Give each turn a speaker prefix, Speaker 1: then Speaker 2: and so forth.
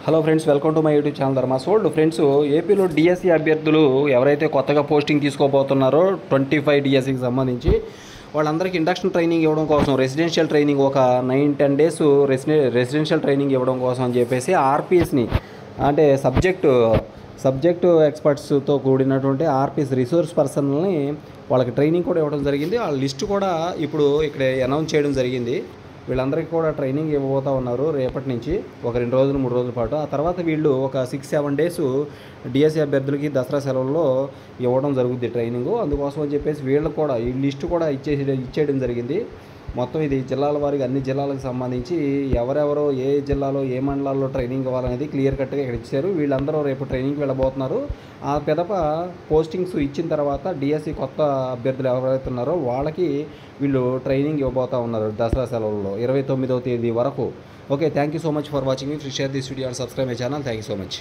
Speaker 1: Hello friends, welcome to my YouTube channel Dharma sold. Friends, ఏపీలో DSC అభ్యర్థులు ఎవరైతే కొత్తగా పోస్టింగ్ తీసుకోబోతున్నారో 25 డిఎస్సికి సంబంధించి వాళ్ళందరికీ ఇండక్షన్ ట్రైనింగ్ ఇవ్వడం కోసం రెసిడెన్షియల్ ట్రైనింగ్ ఒక 9-10 డేస్ రెసిడెన్షియల్ ట్రైనింగ్ ఇవ్వడం కోసం అని చెప్పేసి ఆర్పిఎస్ని అంటే సబ్జెక్టు ఎక్స్పర్ట్స్తో కూడినటువంటి ఆర్పిఎస్ రిసోర్స్ పర్సన్ని వాళ్ళకి ట్రైనింగ్ కూడా ఇవ్వడం జరిగింది. ఆ లిస్టు కూడా ఇప్పుడు ఇక్కడ అనౌన్స్ చేయడం జరిగింది. వీళ్ళందరికీ కూడా ట్రైనింగ్ ఇవ్వబోతూ ఉన్నారు రేపటి నుంచి ఒక 2 రోజులు 3 రోజుల పాటు. ఆ తర్వాత వీళ్ళు ఒక 6-7 డేస్ డిఎస్సి అభ్యర్థులకి దసరా సెలవుల్లో ఇవ్వడం జరుగుద్ది ట్రైనింగు. అందుకోసం అని చెప్పేసి వీళ్ళు కూడా ఈ లిస్టు కూడా ఇచ్చేయడం జరిగింది. మొత్తం ఇది జిల్లాల వారికి అన్ని జిల్లాలకు సంబంధించి ఎవరెవరో ఏ జిల్లాలో ఏ మండలాల్లో ట్రైనింగ్ ఇవ్వాలనేది క్లియర్ కట్గా ఇక్కడ ఇచ్చారు. వీళ్ళందరూ రేపు ట్రైనింగ్కి వెళ్ళబోతున్నారు. ఆ పిదప పోస్టింగ్స్ ఇచ్చిన తర్వాత డిఎస్సి కొత్త అభ్యర్థులు ఎవరైతే ఉన్నారో వాళ్ళకి వీళ్ళు ట్రైనింగ్ ఇవ్వబోతూ ఉన్నారు దసరా సెలవుల్లో 29వ తేదీ వరకు. Okay, thank you so much for watching me. Please share this video and subscribe my channel. Thank you so much.